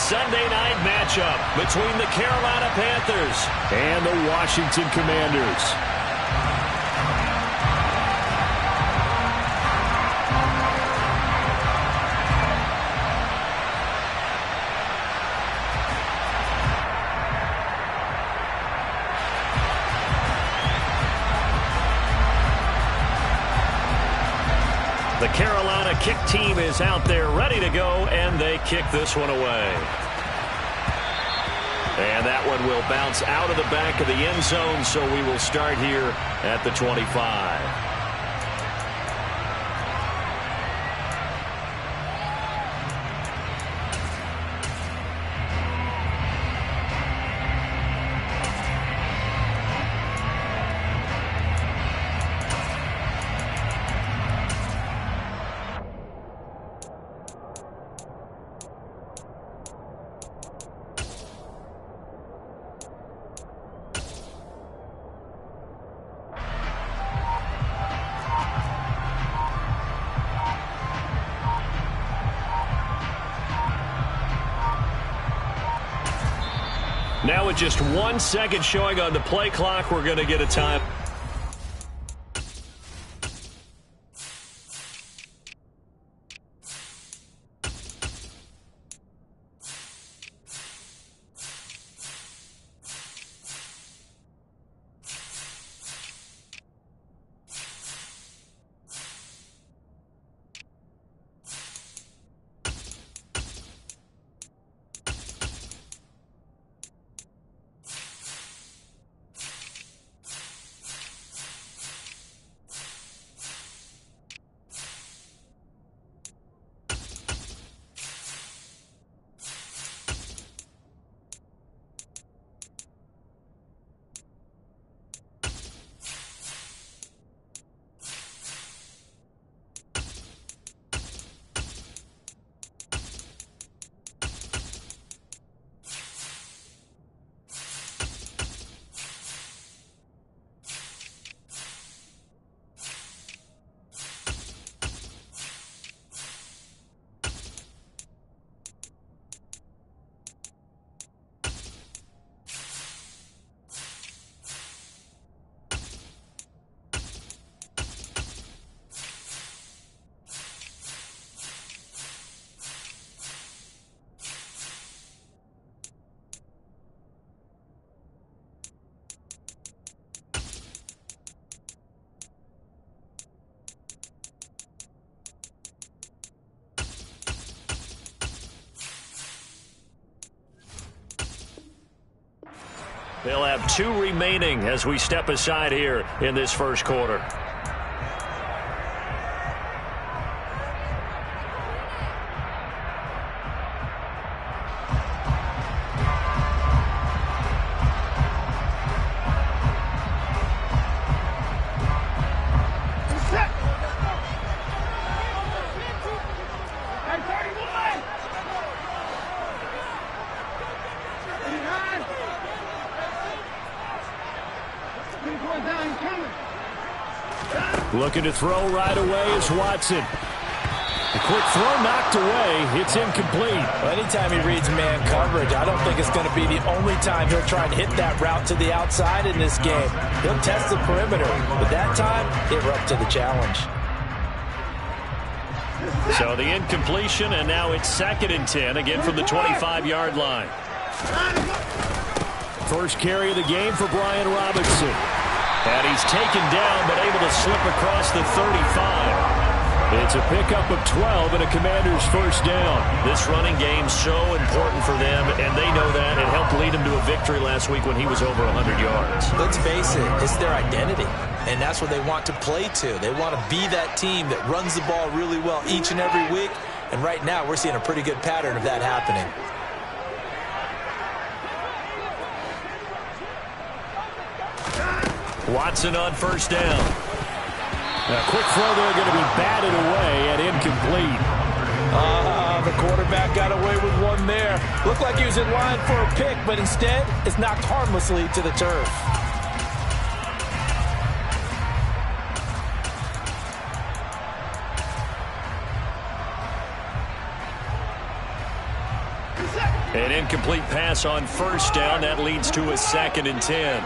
Sunday night matchup between the Carolina Panthers and the Washington Commanders. The Carolina kick team is out there ready to go, and they kick this one away. And that one will bounce out of the back of the end zone, so we will start here at the 25. Now with just 1 second showing on the play clock, we're going to get a time. They'll have 2 remaining as we step aside here in this first quarter. Looking to throw right away is Watson. A quick throw knocked away. It's incomplete. Well, anytime he reads man coverage, I don't think it's going to be the only time he'll try and hit that route to the outside in this game. He'll test the perimeter, but that time, they were up to the challenge. So the incompletion, and now it's 2nd and 10, again from the 25-yard line. First carry of the game for Brian Robinson. And he's taken down, but able to slip across the 35. It's a pickup of 12 and a Commander's first down. This running game so important for them, and they know that. It helped lead him to a victory last week when he was over 100 yards. Let's face it, it's their identity, and that's what they want to play to. They want to be that team that runs the ball really well each and every week, and right now we're seeing a pretty good pattern of that happening. Watson on first down. A quick throw there going to be batted away and incomplete. The quarterback got away with one there. Looked like he was in line for a pick, but instead it's knocked harmlessly to the turf. An incomplete pass on first down. That leads to a 2nd and 10.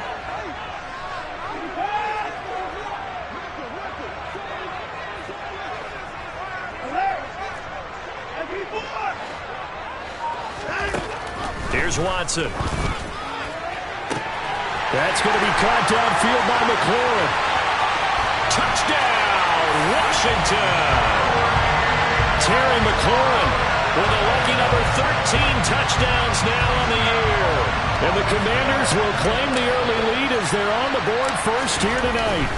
Here's Watson. That's going to be caught downfield by McLaurin. Touchdown, Washington. Terry McLaurin with a lucky number 13 touchdowns now on the year. And the Commanders will claim the early lead as they're on the board first here tonight.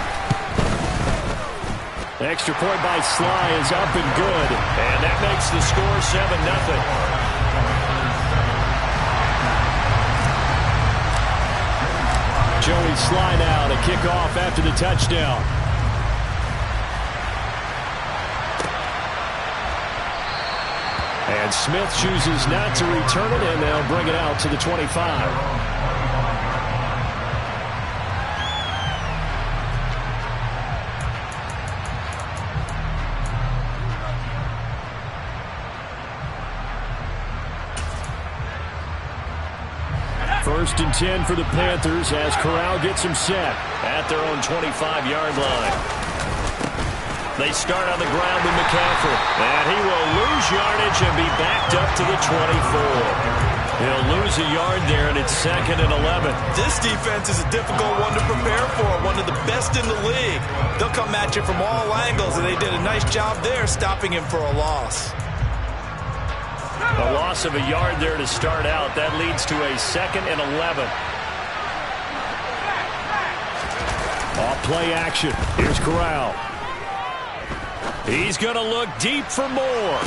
Extra point by Sly is up and good. And that makes the score 7-0. Joey Sly now to kick off after the touchdown. And Smith chooses not to return it, and they'll bring it out to the 25. First and 10 for the Panthers as Corral gets him set at their own 25-yard line. They start on the ground with McCaffrey, and he will lose yardage and be backed up to the 24. He'll lose a yard there, and it's 2nd and 11. This defense is a difficult one to prepare for, one of the best in the league. They'll come at you from all angles, and they did a nice job there stopping him for a loss. A loss of a yard there to start out. That leads to a 2nd and 11. Off play action. Here's Corral. He's going to look deep for more.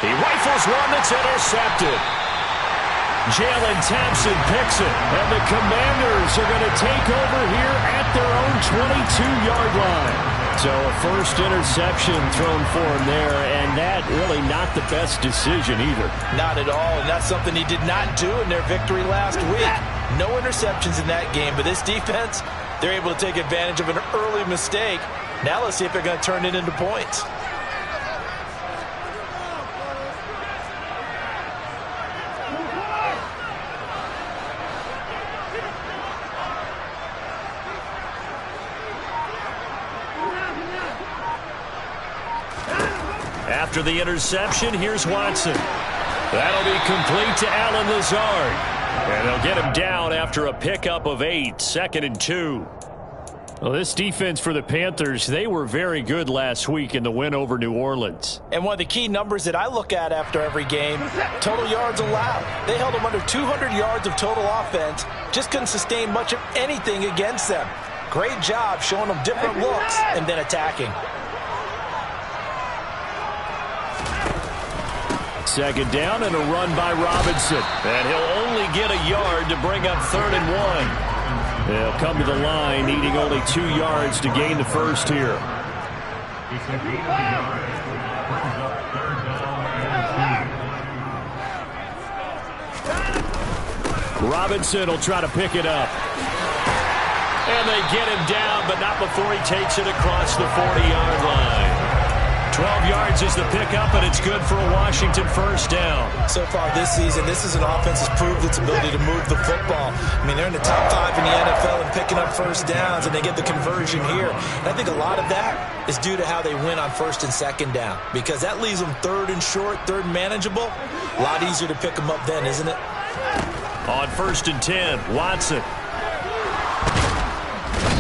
He rifles one that's intercepted. Jalen Thompson picks it, and the Commanders are going to take over here at their own 22-yard line. So a first interception thrown for him there, and that really not the best decision either. Not at all, and that's something he did not do in their victory last week. No interceptions in that game, but this defense, they're able to take advantage of an early mistake. Now let's see if they're going to turn it into points. After the interception, here's Watson. That'll be complete to Allen Lazard. And they'll get him down after a pickup of 8, 2nd and 2. Well, this defense for the Panthers, they were very good last week in the win over New Orleans. And one of the key numbers that I look at after every game, total yards allowed. They held them under 200 yards of total offense, just couldn't sustain much of anything against them. Great job showing them different looks and then attacking. 2nd down and a run by Robinson. And he'll only get a yard to bring up 3rd and 1. They'll come to the line needing only 2 yards to gain the first here. Robinson will try to pick it up. And they get him down, but not before he takes it across the 40-yard line. 12 yards is the pickup, and it's good for a Washington first down. So far this season, this is an offense that's proved its ability to move the football. I mean, they're in the top 5 in the NFL and picking up first downs, and they get the conversion here. And I think a lot of that is due to how they win on 1st and 2nd down, because that leaves them 3rd and short, 3rd and manageable. A lot easier to pick them up then, isn't it? On 1st and 10, Watson.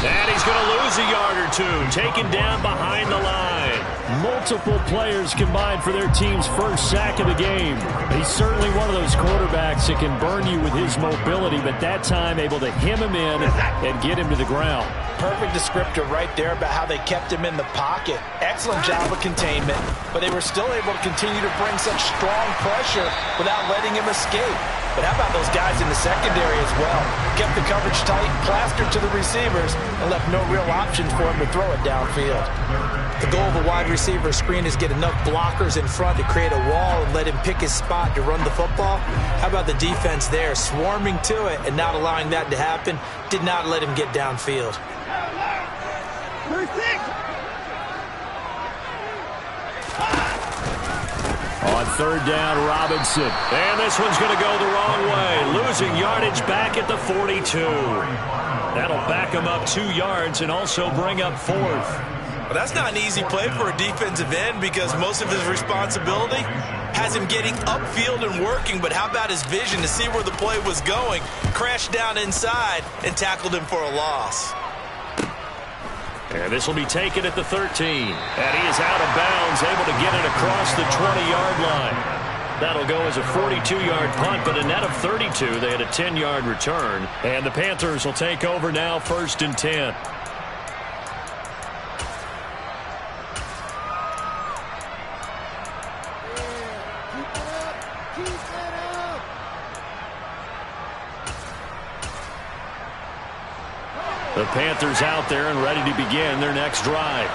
And he's going to lose a yard or 2, taken down behind the line. Multiple players combined for their team's first sack of the game. He's certainly one of those quarterbacks that can burn you with his mobility, but that time able to hem him in and get him to the ground. Perfect descriptor right there about how they kept him in the pocket. Excellent job of containment, but they were still able to continue to bring such strong pressure without letting him escape. But how about those guys in the secondary as well? Kept the coverage tight, plastered to the receivers, and left no real options for him to throw it downfield. The goal of a wide receiver screen is get enough blockers in front to create a wall and let him pick his spot to run the football. How about the defense there, swarming to it and not allowing that to happen? Did not let him get downfield. On third down, Robinson. And this one's going to go the wrong way. Losing yardage back at the 42. That'll back him up 2 yards and also bring up 4th. Well, that's not an easy play for a defensive end because most of his responsibility has him getting upfield and working, but how about his vision to see where the play was going, crashed down inside, and tackled him for a loss. And this will be taken at the 13. And he is out of bounds, able to get it across the 20-yard line. That'll go as a 42-yard punt, but a net of 32. They had a 10-yard return. And the Panthers will take over now, 1st and 10. The Panthers out there and ready to begin their next drive.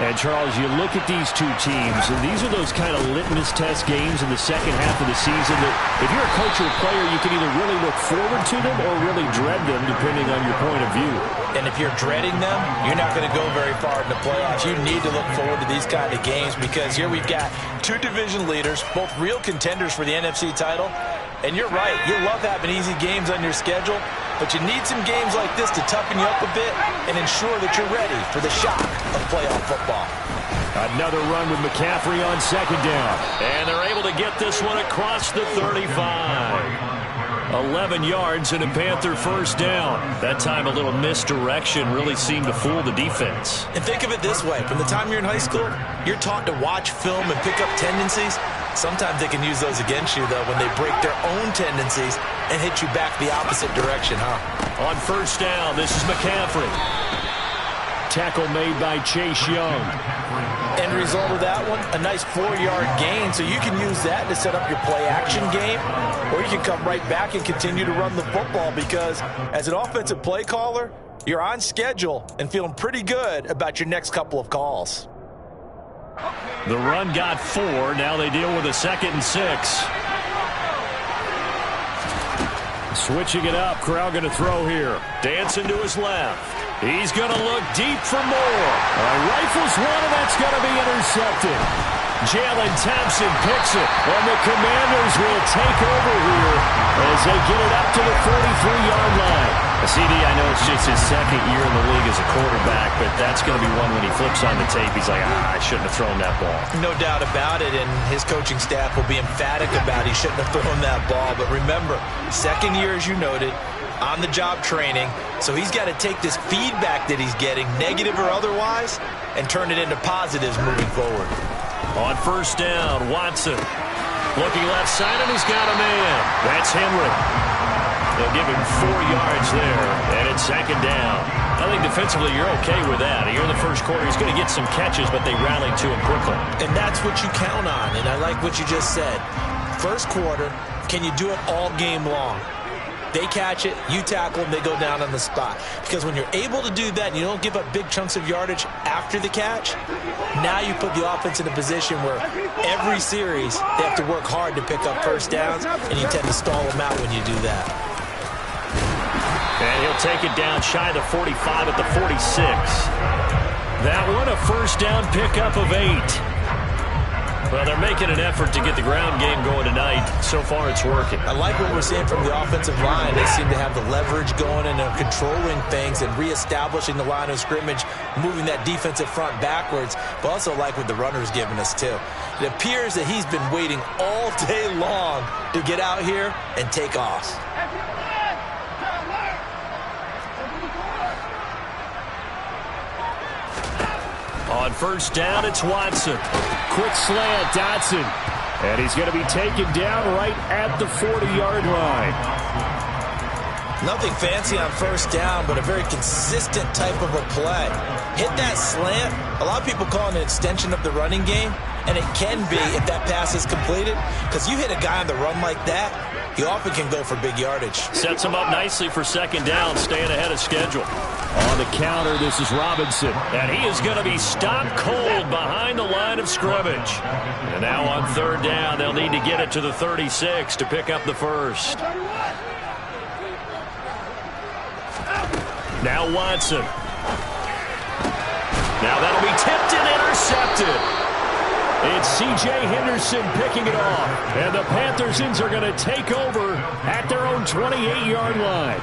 And, Charles, you look at these two teams, and these are those kind of litmus test games in the second half of the season that if you're a coach or a player, you can either really look forward to them or really dread them, depending on your point of view. And if you're dreading them, you're not going to go very far in the playoffs. You need to look forward to these kind of games because here we've got 2 division leaders, both real contenders for the NFC title. And you're right, you love having easy games on your schedule, but you need some games like this to toughen you up a bit and ensure that you're ready for the shock of playoff football. Another run with McCaffrey on 2nd down. And they're able to get this one across the 35. 11 yards and a Panther 1st down. That time a little misdirection really seemed to fool the defense. And think of it this way. From the time you're in high school, you're taught to watch film and pick up tendencies. Sometimes they can use those against you, though, when they break their own tendencies and hit you back the opposite direction, huh? On 1st down, this is McCaffrey. Tackle made by Chase Young. End result of that one, a nice 4-yard gain, so you can use that to set up your play-action game, or you can come right back and continue to run the football because as an offensive play caller, you're on schedule and feeling pretty good about your next couple of calls. The run got 4. Now they deal with a 2nd and 6. Switching it up. Corral going to throw here. Dancing to his left. He's going to look deep for more. Rifles one, and that's going to be intercepted. Jalen Thompson picks it, and the Commanders will take over here as they get it up to the 43-yard line. CD, I know it's just his 2nd year in the league as a quarterback, but that's going to be one when he flips on the tape. He's like, I shouldn't have thrown that ball. No doubt about it, and his coaching staff will be emphatic about he shouldn't have thrown that ball. But remember, 2nd year, as you noted, on-the-job training, so he's got to take this feedback that he's getting, negative or otherwise, and turn it into positives moving forward. On 1st down, Watson looking left side, and he's got a man. That's Henry. They'll give him 4 yards there, and it's 2nd down. I think defensively you're okay with that. Here in the 1st quarter, he's going to get some catches, but they rallied to him quickly. And that's what you count on, and I like what you just said. 1st quarter, can you do it all game long? They catch it, you tackle them, they go down on the spot. Because when you're able to do that and you don't give up big chunks of yardage after the catch, now you put the offense in a position where every series they have to work hard to pick up 1st downs, and you tend to stall them out when you do that. And he'll take it down shy of the 45 at the 46. That one a 1st down pickup of 8. Well, they're making an effort to get the ground game going tonight. So far, it's working. I like what we're seeing from the offensive line. They seem to have the leverage going and they're controlling things and reestablishing the line of scrimmage, moving that defensive front backwards, but also like what the runner's giving us, too. It appears that he's been waiting all day long to get out here and take off. On 1st down, it's Watson. Quick slant, Dotson. And he's going to be taken down right at the 40-yard line. Nothing fancy on 1st down, but a very consistent type of a play. Hit that slant. A lot of people call it an extension of the running game, and it can be if that pass is completed, because you hit a guy on the run like that, he often can go for big yardage. Sets him up nicely for 2nd down, staying ahead of schedule. On the counter, this is Robinson. And he is going to be stopped cold behind the line of scrimmage. And now on 3rd down, they'll need to get it to the 36 to pick up the 1st. Now Watson. Now that'll be tipped and intercepted. It's C.J. Henderson picking it off. And the Panthersons are going to take over at their own 28-yard line.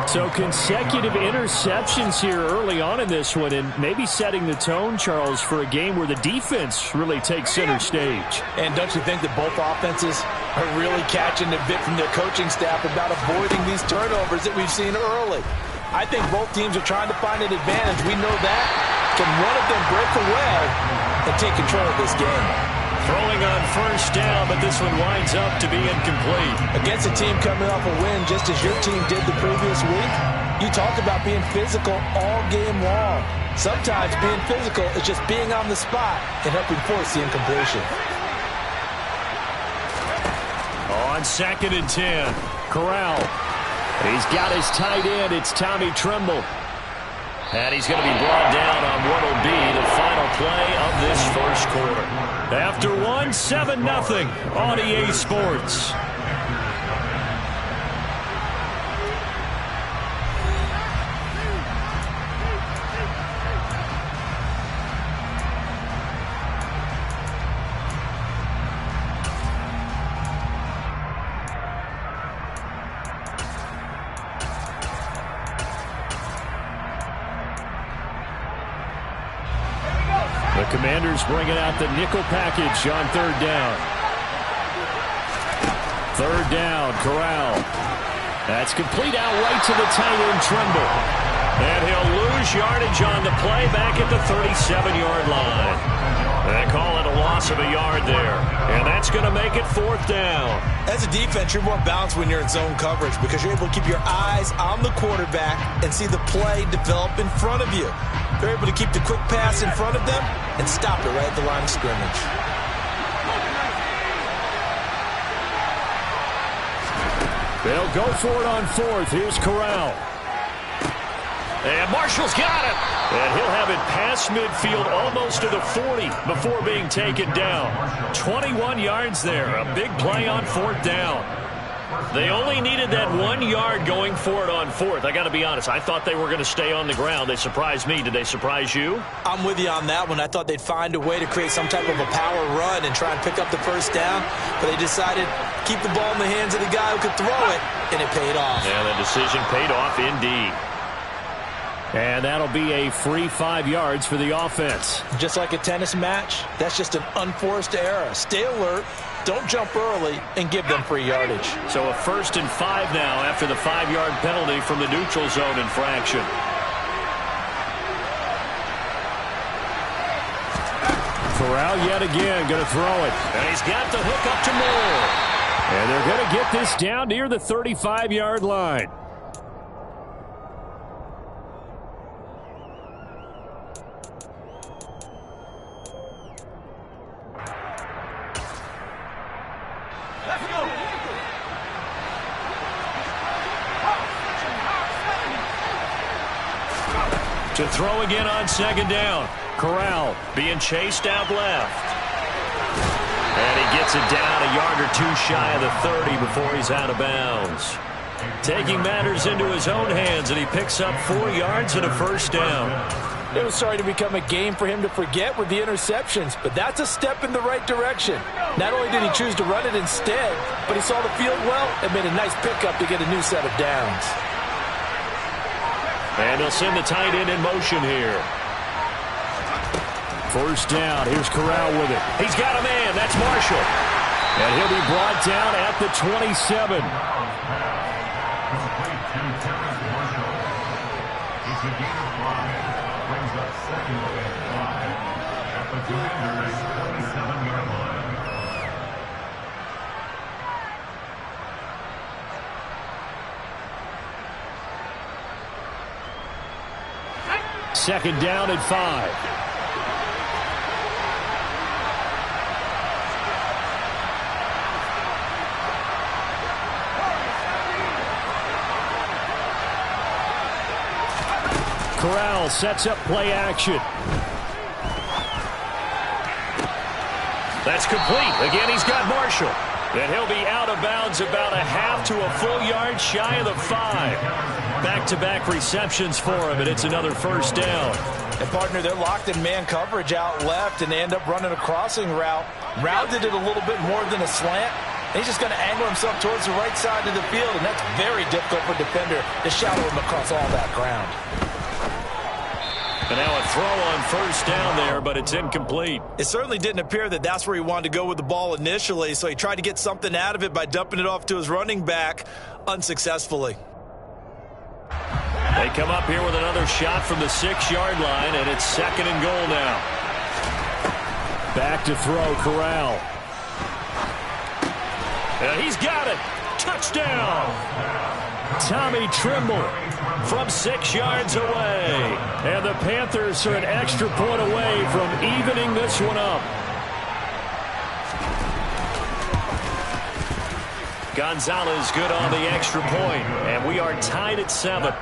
So consecutive interceptions here early on in this one, and maybe setting the tone, Charles, for a game where the defense really takes center stage. And don't you think that both offenses are really catching the bit from their coaching staff about avoiding these turnovers that we've seen early? I think both teams are trying to find an advantage. We know that. Can one of them break away and take control of this game? Throwing on first down, but this one winds up to be incomplete. Against a team coming off a win just as your team did the previous week, you talk about being physical all game long. Sometimes being physical is just being on the spot and helping force the incompletion. On 2nd and 10, Corral. He's got his tight end. It's Tommy Tremble. And he's going to be brought down on what will be the final play of this first quarter. After 7-0 on EA Sports. The Commanders bringing out the nickel package on 3rd down. 3rd down, Corral. That's complete out right to the tight end, Tremble. And he'll lose yardage on the play back at the 37-yard line. They call it a loss of a yard there. And that's going to make it 4th down. As a defense, you're more balanced when you're in zone coverage because you're able to keep your eyes on the quarterback and see the play develop in front of you. They're able to keep the quick pass in front of them and stop it right at the line of scrimmage. They'll go for it on 4th. Here's Corral. And Marshall's got it. And he'll have it past midfield almost to the 40 before being taken down. 21 yards there. A big play on 4th down. They only needed that 1 yard going for it on 4th. I got to be honest. I thought they were going to stay on the ground. They surprised me. Did they surprise you? I'm with you on that one. I thought they'd find a way to create some type of a power run and try and pick up the first down. But they decided to keep the ball in the hands of the guy who could throw it, and it paid off. Yeah, the decision paid off indeed. And that'll be a free 5 yards for the offense. Just like a tennis match, that's just an unforced error. Stay alert, don't jump early, and give them free yardage. So a 1st and 5 now after the 5-yard penalty from the neutral zone infraction. Corral yet again going to throw it. And he's got the hook up to Moore. And they're going to get this down near the 35-yard line. To throw again on 2nd down. Corral being chased out left. And he gets it down a yard or two shy of the 30 before he's out of bounds. Taking matters into his own hands, and he picks up 4 yards and a 1st down. It was starting to become a game for him to forget with the interceptions, but that's a step in the right direction. Not only did he choose to run it instead, but he saw the field well and made a nice pickup to get a new set of downs. And he'll send the tight end in motion here. 1st down. Here's Corral with it. He's got a man. That's Marshall. And he'll be brought down at the 27. Second down and 5. Corral sets up play action. That's complete. Again, he's got Marshall. And he'll be out of bounds about a half to a full yard shy of the 5. Back-to-back receptions for him, and it's another first down. And, partner, they're locked in man coverage out left, and they end up running a crossing route. Rounded it a little bit more than a slant. And he's just going to angle himself towards the right side of the field, and that's very difficult for a defender to shadow him across all that ground. And now a throw on first down there, but it's incomplete. It certainly didn't appear that that's where he wanted to go with the ball initially, so he tried to get something out of it by dumping it off to his running back unsuccessfully. They come up here with another shot from the 6-yard line, and it's 2nd and goal now. Back to throw, Corral. And he's got it. Touchdown. Tommy Trimble from 6 yards away. And the Panthers are an extra point away from evening this one up. Gonzalez good on the extra point, and we are tied at 7.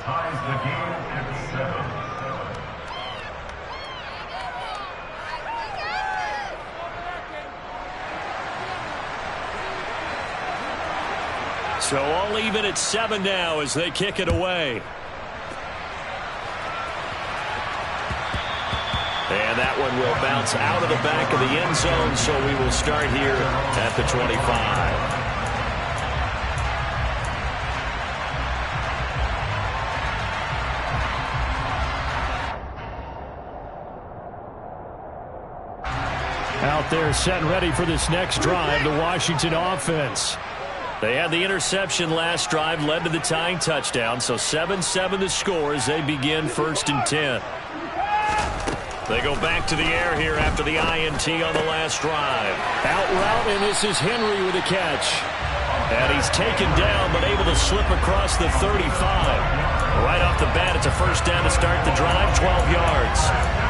So all even at 7 now as they kick it away. And that one will bounce out of the back of the end zone, so we will start here at the 25. Out there set and ready for this next drive, the Washington offense. They had the interception last drive, led to the tying touchdown, so 7-7 the score as they begin 1st and 10. They go back to the air here after the INT on the last drive. Out route, and this is Henry with a catch. And he's taken down, but able to slip across the 35. Right off the bat, it's a first down to start the drive, 12 yards.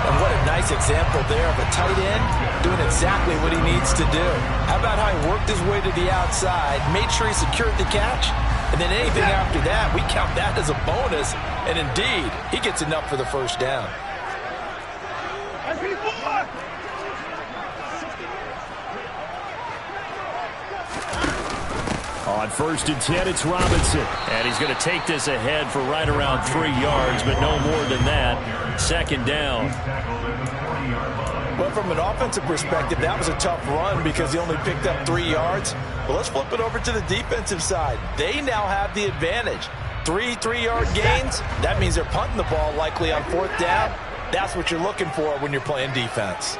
And what a nice example there of a tight end doing exactly what he needs to do. How about how he worked his way to the outside, made sure he secured the catch, and then anything after that, we count that as a bonus. And indeed, he gets enough for the first down. On 1st and 10, it's Robinson. And he's going to take this ahead for right around 3 yards, but no more than that. 2nd down. Well, from an offensive perspective, that was a tough run because he only picked up 3 yards. But let's flip it over to the defensive side. They now have the advantage. 3 3-yard gains. That means they're punting the ball likely on 4th down. That's what you're looking for when you're playing defense.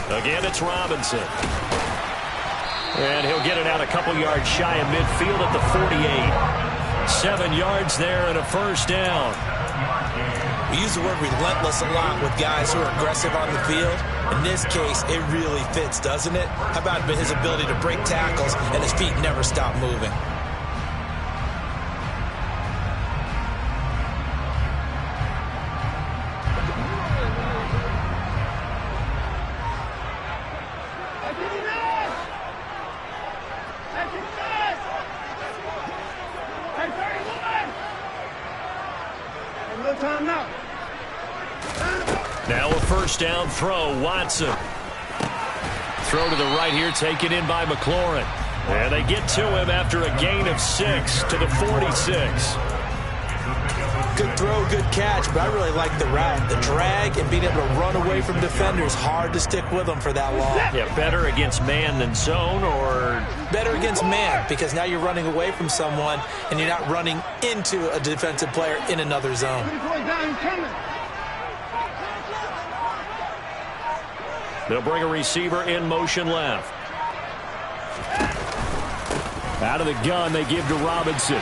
Again, it's Robinson. And he'll get it out a couple yards shy of midfield at the 48. 7 yards there and a first down. We use the word relentless a lot with guys who are aggressive on the field. In this case, it really fits, doesn't it? How about his ability to break tackles and his feet never stop moving? Now a first down throw, Watson. Throw to the right here, taken in by McLaurin. And they get to him after a gain of 6 to the 46. Good throw, good catch, but I really like the route. The drag and being able to run away from defenders, hard to stick with them for that long. Yeah, better against man than zone, or? Better against man, because now you're running away from someone and you're not running into a defensive player in another zone. They'll bring a receiver in motion left. Out of the gun, they give to Robinson.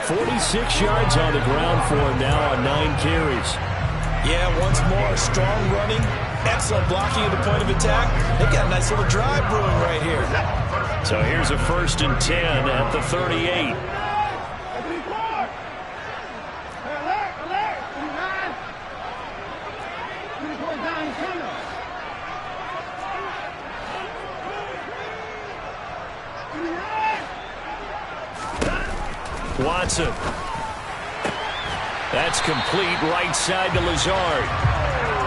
46 yards on the ground for him now on 9 carries. Yeah, once more, strong running, excellent blocking at the point of attack. They got a nice little drive brewing right here. So here's a 1st and 10 at the 38. Watson. That's complete right side to Lazard.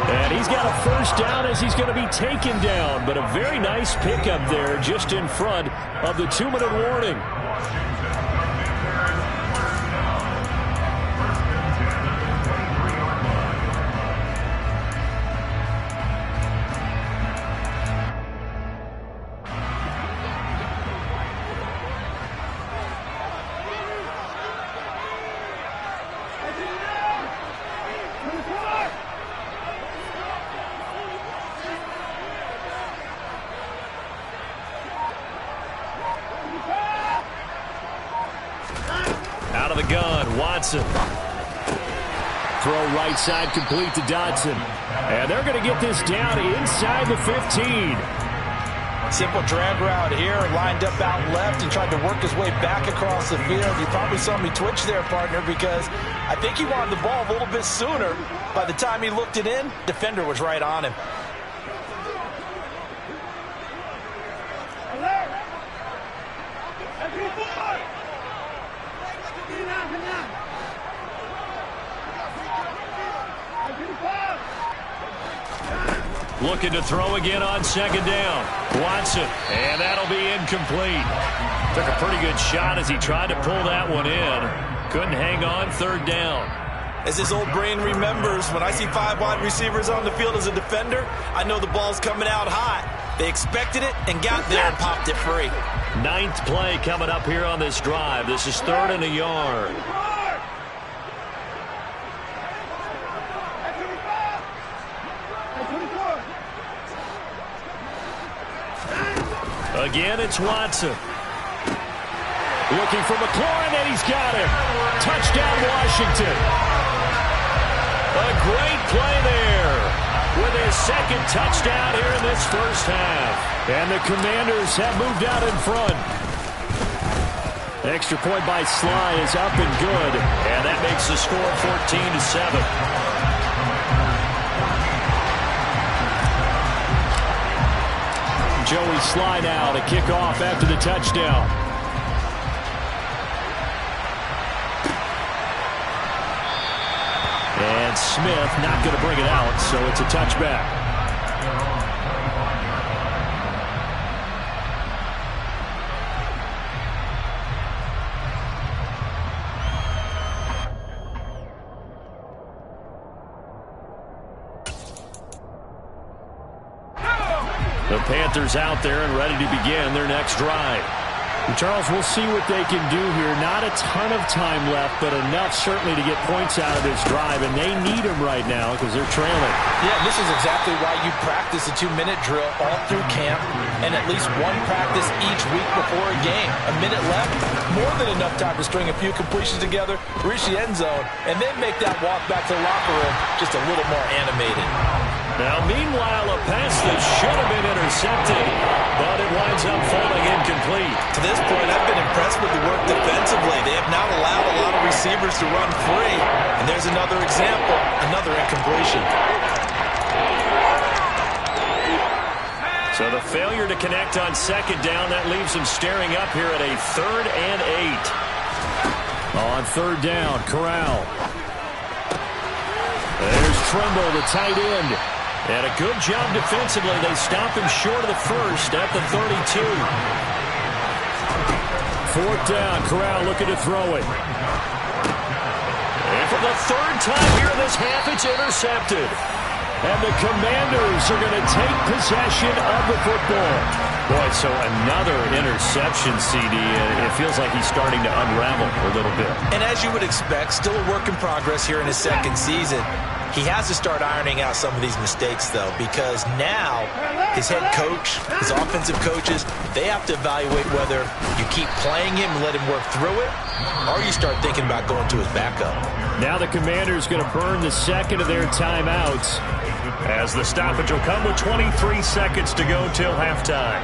And he's got a first down as he's going to be taken down. But a very nice pickup there just in front of the 2-minute warning. Out of the gun, Watson. Throw right side complete to Dodson. And they're going to get this down inside the 15. Simple drag route here, lined up out left and tried to work his way back across the field. You probably saw me twitch there, partner, because I think he wanted the ball a little bit sooner. By the time he looked it in, defender was right on him. Looking to throw again on second down. Watson, and that'll be incomplete. Took a pretty good shot as he tried to pull that one in. Couldn't hang on, third down. As his old brain remembers, when I see 5 wide receivers on the field as a defender, I know the ball's coming out hot. They expected it and got there and popped it free. 9th play coming up here on this drive. This is 3rd and a yard. Again, it's Watson. Looking for McLaurin, and he's got him. Touchdown, Washington. A great play there with his second touchdown here in this first half. And the Commanders have moved out in front. Extra point by Sly is up and good. And that makes the score 14-7. Joey Sly now to kick off after the touchdown. And Smith not going to bring it out, so it's a touchback. The Panthers out there and ready to begin their next drive. And Charles, we'll see what they can do here. Not a ton of time left, but enough certainly to get points out of this drive, and they need them right now because they're trailing. Yeah, this is exactly why you practice a 2-minute drill all through camp and at least one practice each week before a game. A minute left, more than enough time to string a few completions together, reach the end zone, and then make that walk back to the locker room just a little more animated. Now, meanwhile, a pass that should have been intercepted, but it winds up falling incomplete. To this point, I've been impressed with the work defensively. They have not allowed a lot of receivers to run free. And there's another example, another incompletion. So the failure to connect on second down, that leaves them staring up here at a 3rd and 8. On third down, Corral. There's Tremble, the tight end. And a good job defensively. They stop him short of the first at the 32. 4th down, Corral looking to throw it. And for the 3rd time here in this half, it's intercepted. And the Commanders are going to take possession of the football. Boy, so another interception, CD. It feels like he's starting to unravel a little bit. And as you would expect, still a work in progress here in his second season. He has to start ironing out some of these mistakes, though, because now his head coach, his offensive coaches, they have to evaluate whether you keep playing him and let him work through it, or you start thinking about going to his backup. Now the Commanders going to burn the second of their timeouts as the stoppage will come with 23 seconds to go till halftime.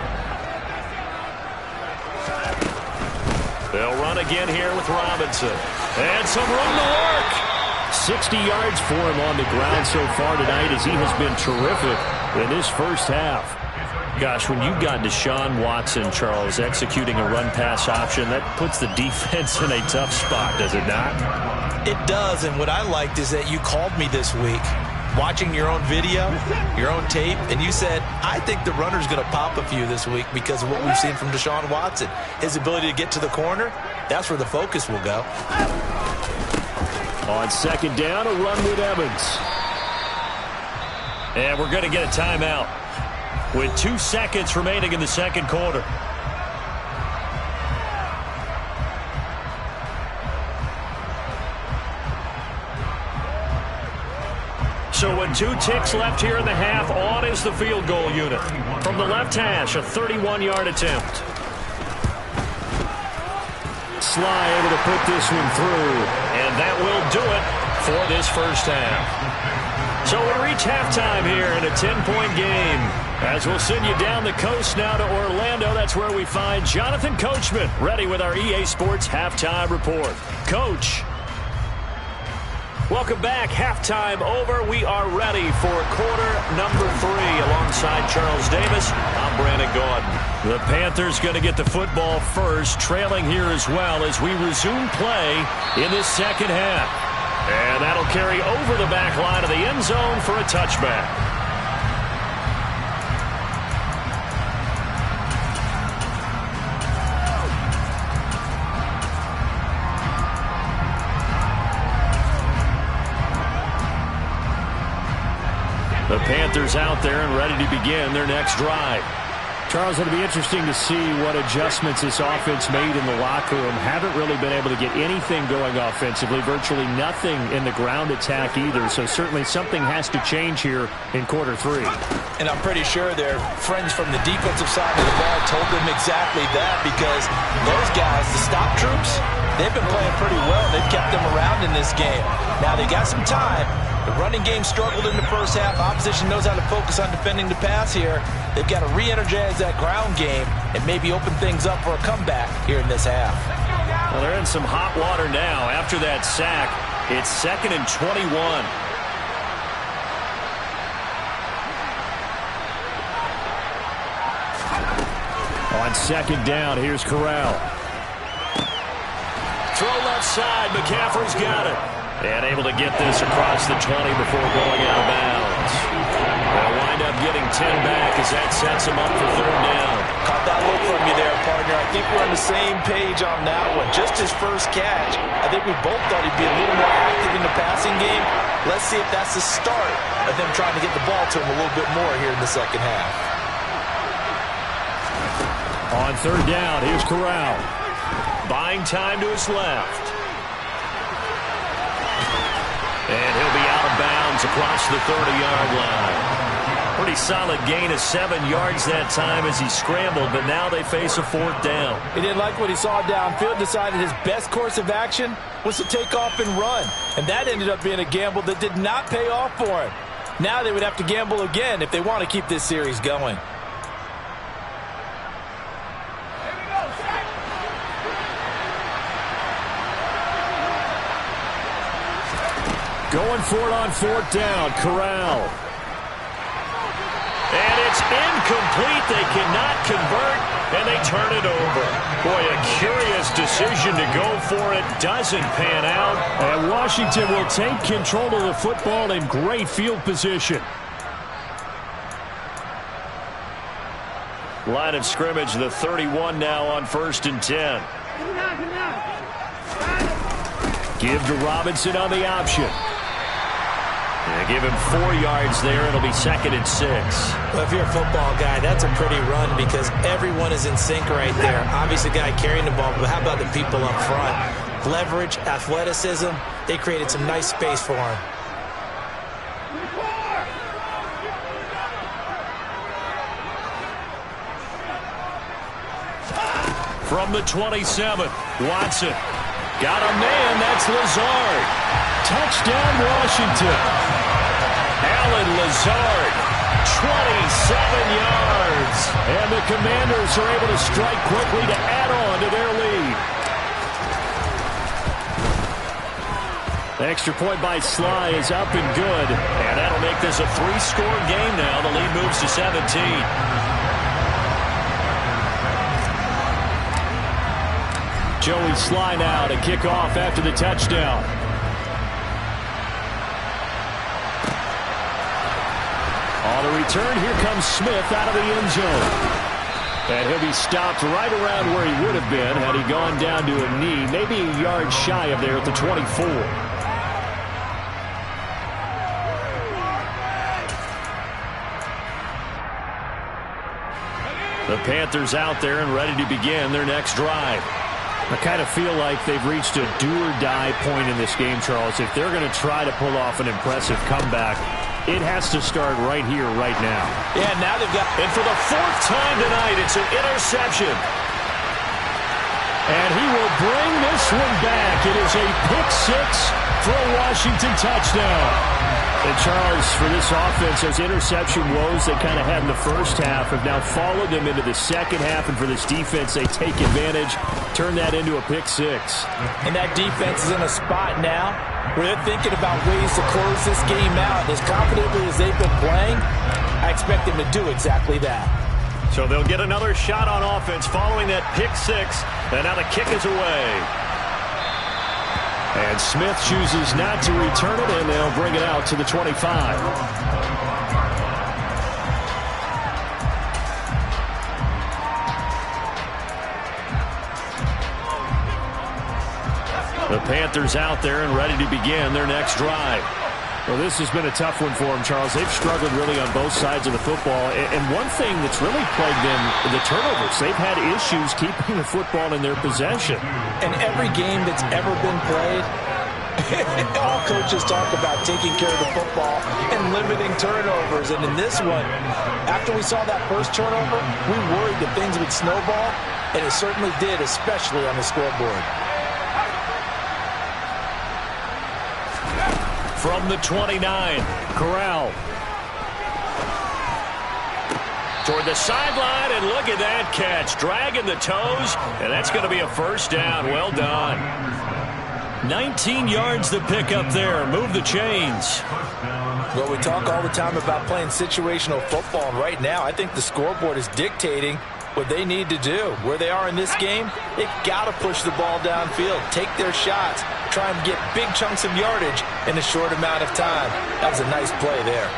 They'll run again here with Robinson. And some room to work. 60 yards for him on the ground so far tonight as he has been terrific in this first half. Gosh, when you've got Deshaun Watson, Charles, executing a run-pass option, that puts the defense in a tough spot, does it not? It does, and what I liked is that you called me this week, watching your own video, your own tape, and you said, I think the runner's going to pop a few this week because of what we've seen from Deshaun Watson. His ability to get to the corner, that's where the focus will go. On second down, a run with Evans. And we're going to get a timeout with 2 seconds remaining in the second quarter. So with 2 ticks left here in the half, on is the field goal unit. From the left hash, a 31-yard attempt. Sly able to put this one through, and that will do it for this first half. So we reach halftime here in a 10-point game. As we'll send you down the coast now to Orlando, that's where we find Jonathan Coachman ready with our EA Sports Halftime Report. Coach. Welcome back. Halftime over. We are ready for quarter number 3 alongside Charles Davis. I'm Brandon Gaudin. The Panthers going to get the football first, trailing here as well as we resume play in this second half. And that'll carry over the back line of the end zone for a touchback. The Panthers out there and ready to begin their next drive. Charles, it'll be interesting to see what adjustments this offense made in the locker room. Haven't really been able to get anything going offensively. Virtually nothing in the ground attack either. So certainly something has to change here in quarter 3. And I'm pretty sure their friends from the defensive side of the ball told them exactly that, because those guys, the stop troops, they've been playing pretty well. They've kept them around in this game. Now they got some time. The running game struggled in the first half. Opposition knows how to focus on defending the pass here. They've got to re-energize that ground game and maybe open things up for a comeback here in this half. Well, they're in some hot water now. After that sack, it's 2nd and 21. On second down, here's Corral. Throw left side. McCaffrey's got it. And able to get this across the 20 before going out of bounds. They'll wind up getting 10 back as that sets them up for 3rd down. Caught that look from you there, partner. I think we're on the same page on that one. Just his first catch. I think we both thought he'd be a little more active in the passing game. Let's see if that's the start of them trying to get the ball to him a little bit more here in the second half. On 3rd down, here's Corral. Buying time to his left. And he'll be out of bounds across the 30-yard line. Pretty solid gain of 7 yards that time as he scrambled, but now they face a 4th down. He didn't like what he saw downfield, decided his best course of action was to take off and run. And that ended up being a gamble that did not pay off for him. Now they would have to gamble again if they want to keep this series going. Going for it on 4th down, Corral. And it's incomplete. They cannot convert, and they turn it over. Boy, a curious decision to go for it. Doesn't pan out. And Washington will take control of the football in great field position. Line of scrimmage, the 31 now on 1st and 10. Give to Robinson on the option. And give him 4 yards there. It'll be 2nd and 6. Well, if you're a football guy, that's a pretty run because everyone is in sync right there. Obviously, the guy carrying the ball, but how about the people up front? Leverage, athleticism, they created some nice space for him. From the 27, Watson. Got a man, that's Lazard. Touchdown, Washington. Alan Lazard, 27 yards. And the Commanders are able to strike quickly to add on to their lead. Extra point by Sly is up and good. And that'll make this a 3-score game now. The lead moves to 17. Joey Sly now to kick off after the touchdown. On the return, here comes Smith out of the end zone. And he'll be stopped right around where he would have been had he gone down to a knee, maybe a yard shy of there at the 24. The Panthers out there and ready to begin their next drive. I kind of feel like they've reached a do-or-die point in this game, Charles. If they're going to try to pull off an impressive comeback, it has to start right here, right now. Yeah, now they've got... And for the 4th time tonight, it's an interception. And he will bring this one back. It is a pick-6 for a Washington touchdown. And Charles, for this offense, those interception woes they kind of had in the first half have now followed them into the second half. And for this defense, they take advantage, turn that into a pick-6. And that defense is in a spot now where they're thinking about ways to close this game out. As confidently as they've been playing, I expect them to do exactly that. So they'll get another shot on offense following that pick-6. And now the kick is away. And Smith chooses not to return it, and they'll bring it out to the 25. The Panthers out there and ready to begin their next drive. Well, this has been a tough one for them, Charles. They've struggled really on both sides of the football. And one thing that's really plagued them, the turnovers. They've had issues keeping the football in their possession. And every game that's ever been played, all coaches talk about taking care of the football and limiting turnovers. And in this one, after we saw that first turnover, we worried that things would snowball, and it certainly did, especially on the scoreboard. From the 29, Corral. Toward the sideline, and look at that catch. Dragging the toes, and that's going to be a first down. Well done. 19 yards to pick up there. Move the chains. Well, we talk all the time about playing situational football, and right now I think the scoreboard is dictating what they need to do. Where they are in this game, they've got to push the ball downfield, take their shots, try and get big chunks of yardage in a short amount of time. That was a nice play there.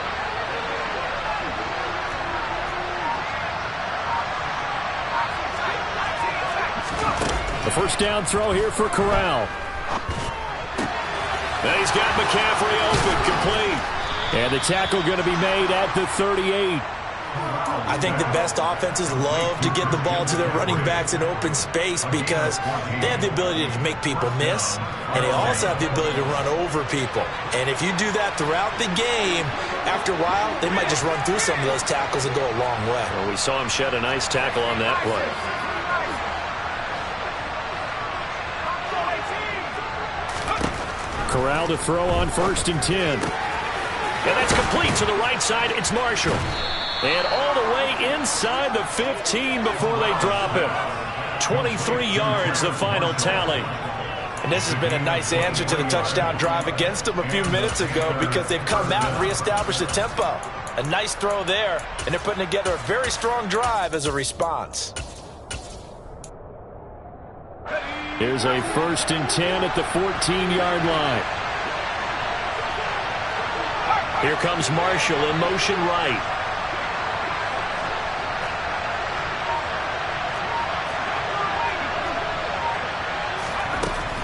The first down throw here for Corral. And he's got McCaffrey open, complete. And the tackle going to be made at the 38. I think the best offenses love to get the ball to their running backs in open space because they have the ability to make people miss, and they also have the ability to run over people. And if you do that throughout the game, after a while, they might just run through some of those tackles and go a long way. Well, we saw him shed a nice tackle on that play. Corral to throw on 1st and 10. And that's complete to the right side. It's Marshall. And all the way inside the 15 before they drop him. 23 yards, the final tally. And this has been a nice answer to the touchdown drive against them a few minutes ago because they've come out and reestablished the tempo. A nice throw there, and they're putting together a very strong drive as a response. Here's a 1st and 10 at the 14-yard line. Here comes Marshall in motion right.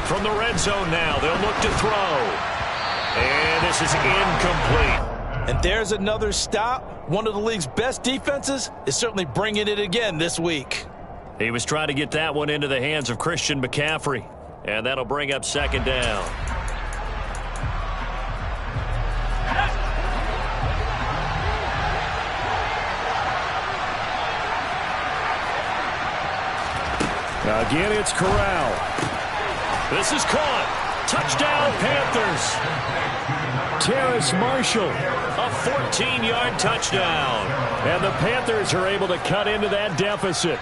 From the red zone now, they'll look to throw. And this is incomplete. And there's another stop. One of the league's best defenses is certainly bringing it again this week. He was trying to get that one into the hands of Christian McCaffrey. And that'll bring up 2nd down. Again, it's Corral. This is caught. Touchdown, Panthers. Terrace Marshall, a 14-yard touchdown. And the Panthers are able to cut into that deficit.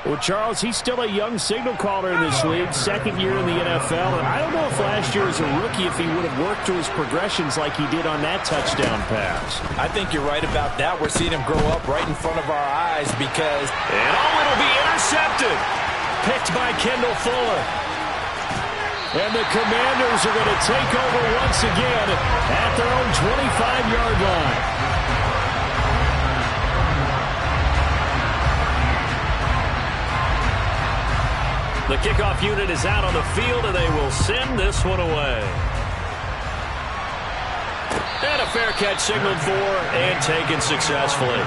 Well, Charles, he's still a young signal caller in this league, second year in the NFL. And I don't know if last year as a rookie if he would have worked through his progressions like he did on that touchdown pass. I think you're right about that. We're seeing him grow up right in front of our eyes because... And it'll be intercepted. Picked by Kendall Fuller. And the Commanders are going to take over once again at their own 25-yard line. The kickoff unit is out on the field, and they will send this one away. And a fair catch signaled for and taken successfully.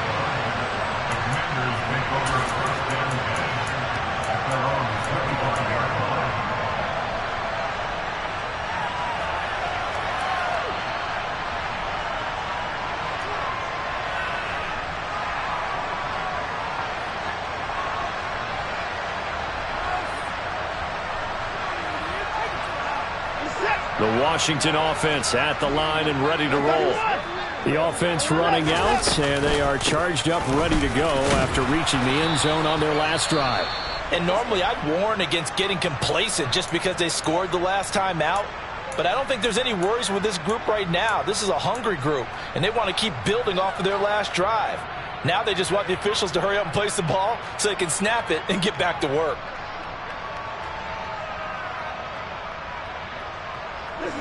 The Washington offense at the line and ready to roll. The offense running out, and they are charged up, ready to go after reaching the end zone on their last drive. And normally I'd warn against getting complacent just because they scored the last time out. But I don't think there's any worries with this group right now. This is a hungry group, and they want to keep building off of their last drive. Now they just want the officials to hurry up and place the ball so they can snap it and get back to work.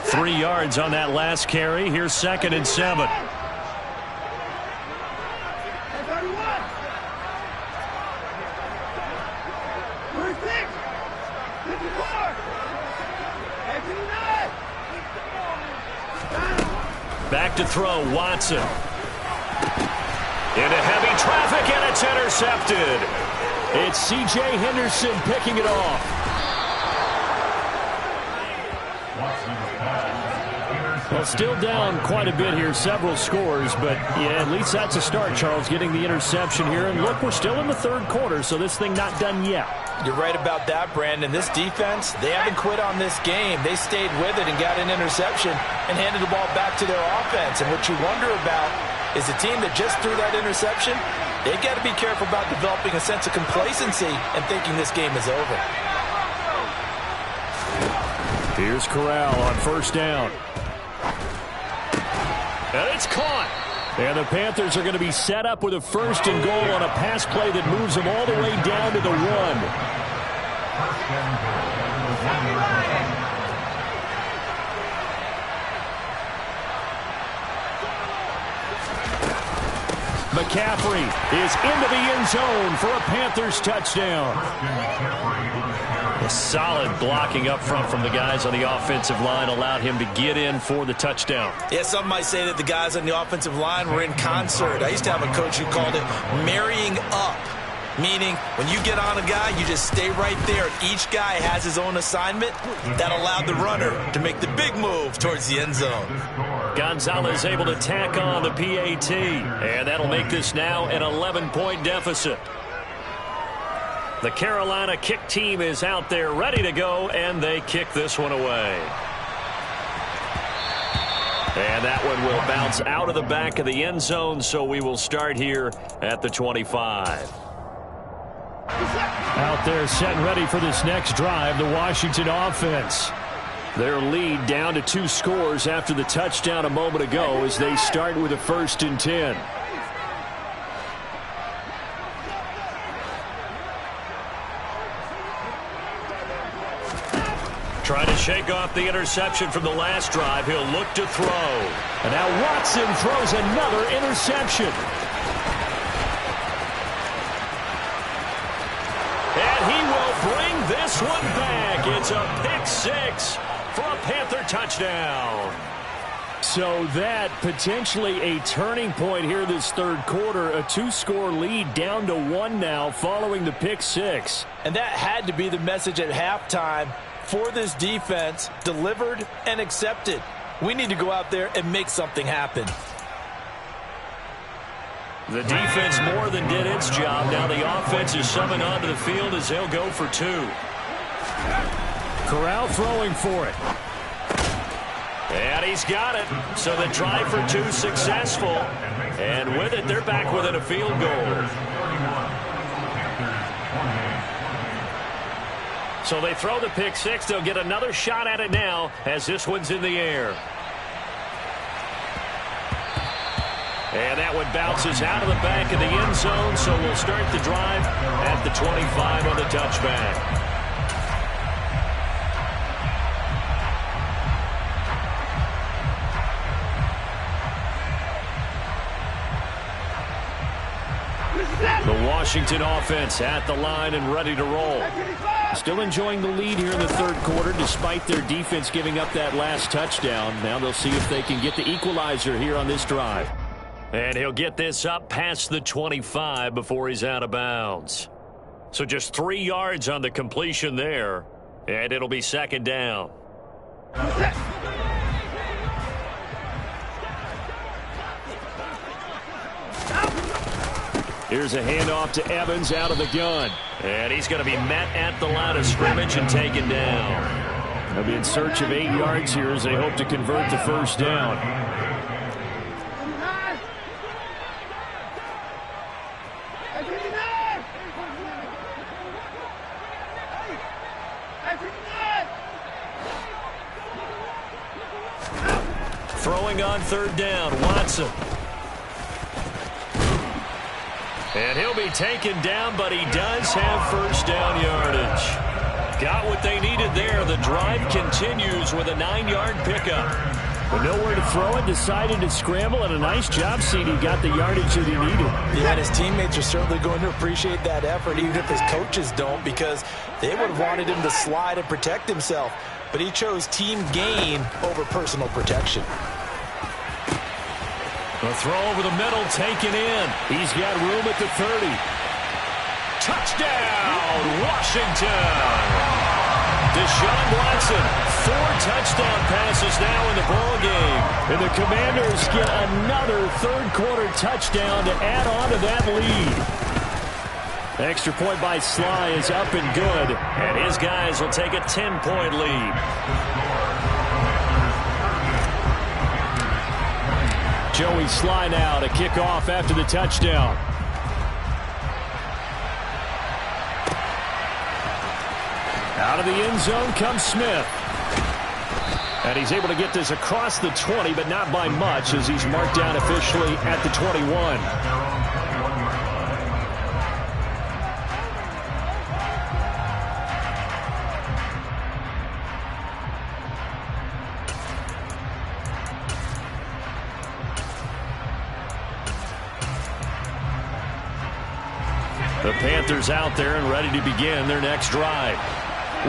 3 yards on that last carry. Here's 2nd and 7. Back to throw, Watson. Into heavy traffic, and it's intercepted. It's C.J. Henderson picking it off. Well, still down quite a bit here, several scores, but yeah, at least that's a start, Charles, getting the interception here. And look, we're still in the third quarter, so this thing not done yet. You're right about that, Brandon. This defense, they haven't quit on this game. They stayed with it and got an interception and handed the ball back to their offense. And what you wonder about is a team that just threw that interception, they've got to be careful about developing a sense of complacency and thinking this game is over. Here's Corral on first down. And it's caught. And the Panthers are going to be set up with a 1st and goal on a pass play that moves them all the way down to the 1. McCaffrey is into the end zone for a Panthers touchdown. A solid blocking up front from the guys on the offensive line allowed him to get in for the touchdown. Yeah, some might say that the guys on the offensive line were in concert. I used to have a coach who called it marrying up, meaning when you get on a guy, you just stay right there. Each guy has his own assignment. That allowed the runner to make the big move towards the end zone. Gonzalez able to tack on the PAT, and that'll make this now an 11-point deficit. The Carolina kick team is out there ready to go, and they kick this one away. And that one will bounce out of the back of the end zone, so we will start here at the 25. Out there set and ready for this next drive, the Washington offense. Their lead down to 2 scores after the touchdown a moment ago as they start with a 1st and 10. Trying to shake off the interception from the last drive. He'll look to throw. And now Watson throws another interception. And he will bring this one back. It's a pick 6 for a Panther touchdown. So that potentially a turning point here this third quarter. A 2-score lead down to 1 now following the pick 6. And that had to be the message at halftime for this defense, delivered and accepted. We need to go out there and make something happen. The defense more than did its job. Now the offense is summoned onto the field as they'll go for 2. Corral throwing for it. And he's got it. So the try for 2 successful. And with it, they're back within a field goal. So they throw the pick six. They'll get another shot at it now as this one's in the air. And that one bounces out of the back of the end zone, so we'll start the drive at the 25 on the touchback. The Washington offense at the line and ready to roll. Still enjoying the lead here in the third quarter despite their defense giving up that last touchdown. Now they'll see if they can get the equalizer here on this drive. And he'll get this up past the 25 before he's out of bounds. So just 3 yards on the completion there, and it'll be second down. Here's a handoff to Evans out of the gun. And he's going to be met at the line of scrimmage and taken down. They'll be in search of 8 yards here as they hope to convert the first down. Throwing on third down, Watson. And he'll be taken down, but he does have first down yardage. Got what they needed there. The drive continues with a 9-yard pickup. With nowhere to throw it, decided to scramble, and a nice job, CD. Got the yardage that he needed. Yeah, and his teammates are certainly going to appreciate that effort, even if his coaches don't, because they would have wanted him to slide and protect himself. But he chose team gain over personal protection. A throw over the middle, taken in. He's got room at the 30. Touchdown, Washington! Deshaun Watson, 4 touchdown passes now in the ballgame. And the Commanders get another third-quarter touchdown to add on to that lead. Extra point by Sly is up and good. And his guys will take a 10-point lead. Joey Sly now to kick off after the touchdown. Out of the end zone comes Smith. And he's able to get this across the 20, but not by much, as he's marked down officially at the 21. The Panthers out there and ready to begin their next drive.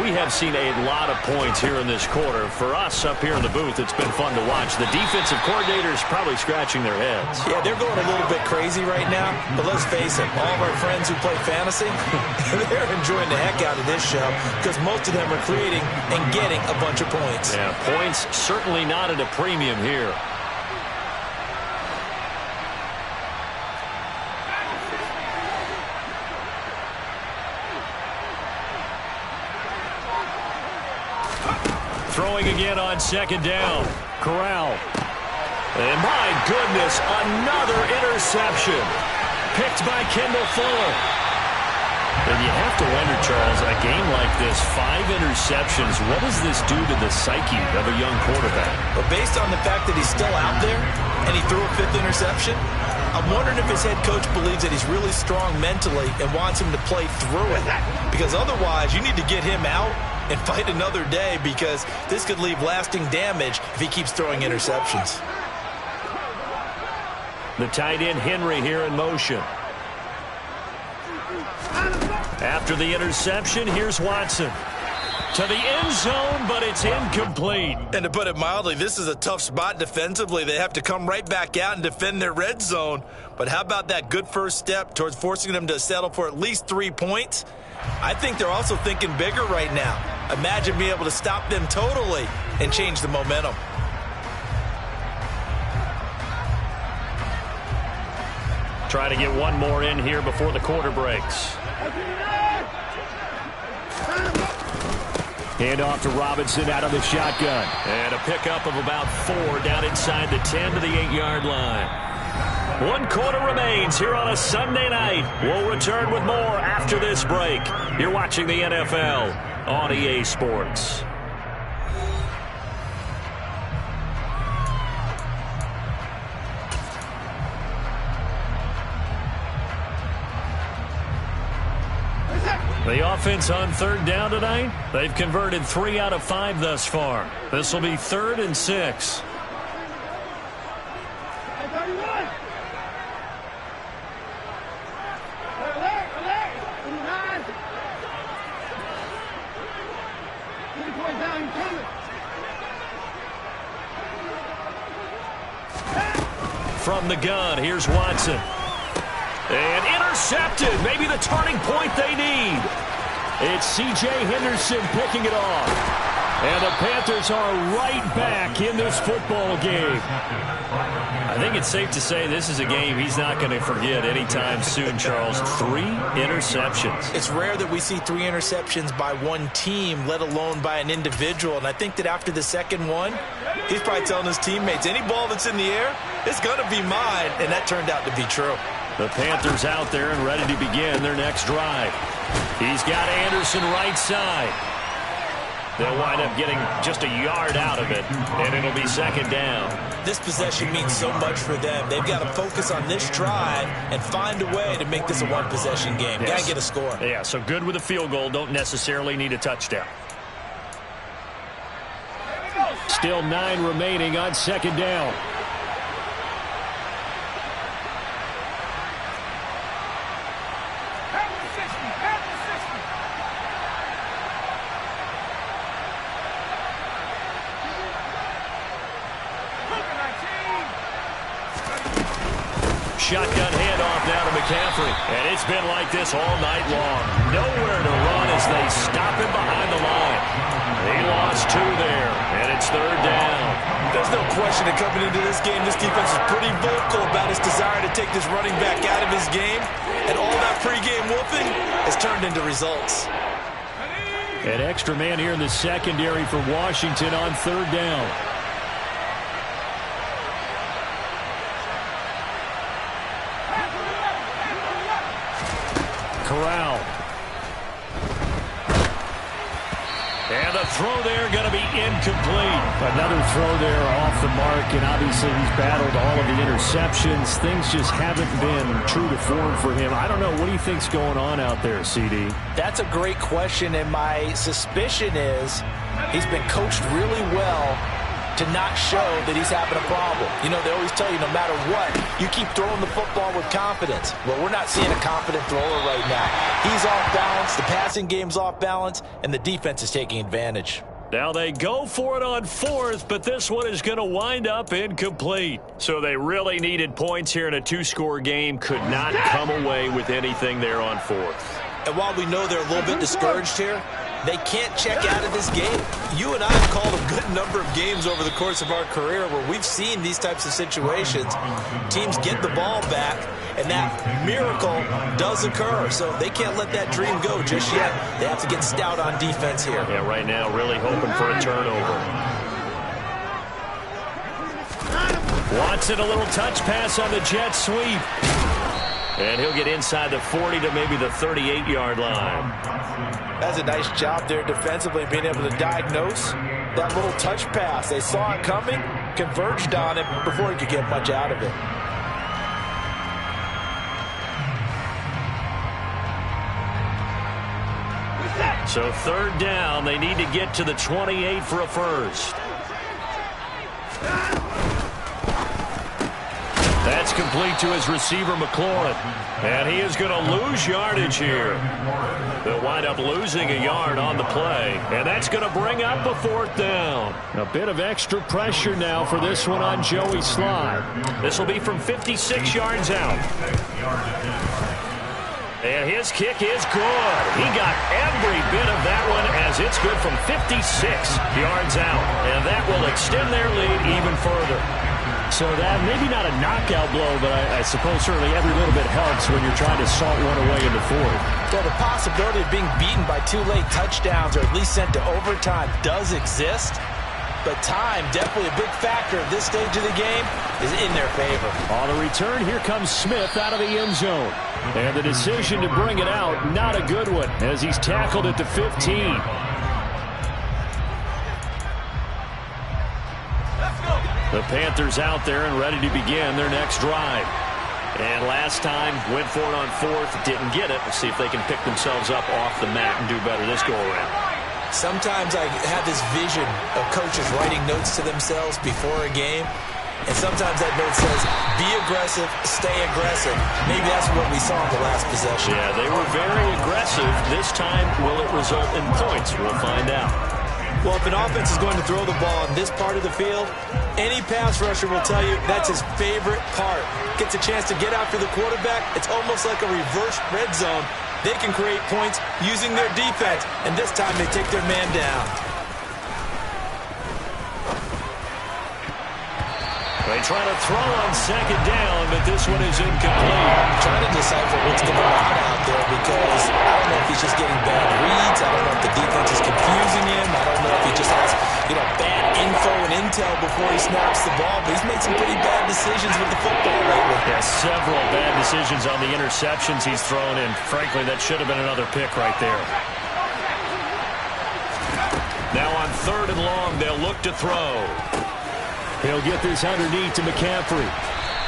We have seen a lot of points here in this quarter. For us up here in the booth, it's been fun to watch. The defensive coordinators probably scratching their heads. Yeah, they're going a little bit crazy right now. But let's face it, all of our friends who play fantasy, they're enjoying the heck out of this show because most of them are creating and getting a bunch of points. Yeah, points certainly not at a premium here. Throwing again on second down. Corral. And my goodness, another interception. Picked by Kendall Fuller. And you have to wonder, Charles, in a game like this, 5 interceptions, what does this do to the psyche of a young quarterback? But based on the fact that he's still out there and he threw a 5th interception, I'm wondering if his head coach believes that he's really strong mentally and wants him to play through it. Because otherwise, you need to get him out and fight another day, because this could leave lasting damage if he keeps throwing interceptions. The tight end Henry here in motion. After the interception, here's Watson. To the end zone, but it's incomplete. And to put it mildly, this is a tough spot defensively. They have to come right back out and defend their red zone. But how about that good first step towards forcing them to settle for at least 3 points? I think they're also thinking bigger right now. Imagine being able to stop them totally and change the momentum. Try to get one more in here before the quarter breaks. Handoff to Robinson out of the shotgun. And a pickup of about 4 down inside the 10 to the 8-yard line. One quarter remains here on a Sunday night. We'll return with more after this break. You're watching the NFL on EA Sports. The offense on third down tonight, they've converted 3 out of 5 thus far. This will be 3rd and 6. From the gun, here's Watson. And intercepted. Maybe the turning point they need. It's C.J. Henderson picking it off. And the Panthers are right back in this football game. I think it's safe to say this is a game he's not going to forget anytime soon, Charles. 3 interceptions. It's rare that we see 3 interceptions by one team, let alone by an individual. And I think that after the second one, he's probably telling his teammates, any ball that's in the air, it's going to be mine. And that turned out to be true. The Panthers out there and ready to begin their next drive. He's got Anderson right side. They'll wind up getting just a yard out of it, and it'll be 2nd down. This possession means so much for them. They've got to focus on this drive and find a way to make this a one-possession game. Yes. Got to get a score. Yeah, so good with a field goal. Don't necessarily need a touchdown. Still 9 remaining on 2nd down. Shotgun handoff now to McCaffrey. And it's been like this all night long. Nowhere to run as they stop him behind the line. He lost 2 there, and it's 3rd down. There's no question that coming into this game, this defense is pretty vocal about its desire to take this running back out of his game. And all that pregame whooping has turned into results. An extra man here in the secondary for Washington on 3rd down. Corral. And the throw there going to be incomplete. Another throw there off the mark, and obviously he's battled all of the interceptions. Things just haven't been true to form for him. I don't know. What do you think's going on out there, CD? That's a great question, and my suspicion is he's been coached really well to not show that he's having a problem. You know, they always tell you no matter what, you keep throwing the football with confidence. Well, we're not seeing a confident thrower right now. He's off balance, the passing game's off balance, and the defense is taking advantage. Now they go for it on 4th, but this one is going to wind up incomplete. So they really needed points here in a 2-score game. Could not come away with anything there on 4th. And while we know they're a little bit discouraged here, they can't check out of this game. You and I have called a good number of games over the course of our career where we've seen these types of situations. Teams get the ball back, and that miracle does occur. So they can't let that dream go just yet. They have to get stout on defense here. Yeah, right now really hoping for a turnover. Watson, a little touch pass on the jet sweep. And he'll get inside the 40 to maybe the 38-yard line. That's a nice job there defensively, being able to diagnose that little touch pass. They saw it coming, converged on it before he could get much out of it. So 3rd down, they need to get to the 28 for a first. That's complete to his receiver, McLaurin. And he is going to lose yardage here. They'll wind up losing a yard on the play. And that's going to bring up a 4th down. A bit of extra pressure now for this one on Joey Slye. This will be from 56 yards out. And his kick is good. He got every bit of that one as it's good from 56 yards out. And that will extend their lead even further. So that maybe not a knockout blow, but I suppose certainly every little bit helps when you're trying to salt one away in the 4th. Well, the possibility of being beaten by 2 late touchdowns or at least sent to overtime does exist. but time, definitely a big factor at this stage of the game, is in their favor. On the return, here comes Smith out of the end zone. And the decision to bring it out, not a good one, as he's tackled at the 15. The Panthers out there and ready to begin their next drive. And last time, went for it on fourth, didn't get it. We'll see if they can pick themselves up off the mat and do better this go-around. Sometimes I have this vision of coaches writing notes to themselves before a game. And sometimes that note says, be aggressive, stay aggressive. Maybe that's what we saw in the last possession. Yeah, they were very aggressive. This time, will it result in points? We'll find out. Well, if an offense is going to throw the ball in this part of the field, any pass rusher will tell you that's his favorite part. Gets a chance to get after the quarterback. It's almost like a reverse red zone. They can create points using their defense, and this time they take their man down. They try to throw on second down, but this one is incomplete. I'm trying to decipher what's going on out there because I don't know if he's just getting bad reads. I don't know if the defense is confusing him. I don't know if he just has, bad info and intel before he snaps the ball. But he's made some pretty bad decisions with the football lately. Yeah, several bad decisions on the interceptions he's thrown in. Frankly, that should have been another pick right there. Now on 3rd and long, they'll look to throw. He'll get this underneath to McCaffrey.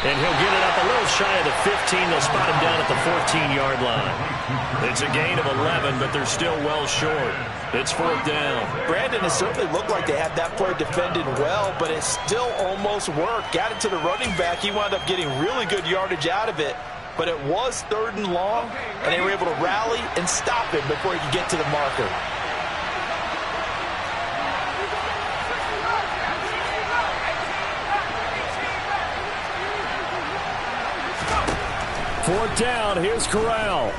And he'll get it up a little shy of the 15. They'll spot him down at the 14-yard line. It's a gain of 11, but they're still well short. It's 4th down. Brandon, has certainly looked like they had that play defended well, but it still almost worked. Got it to the running back. He wound up getting really good yardage out of it. But it was 3rd and long, and they were able to rally and stop him before he could get to the marker. Fourth down, here's Corral.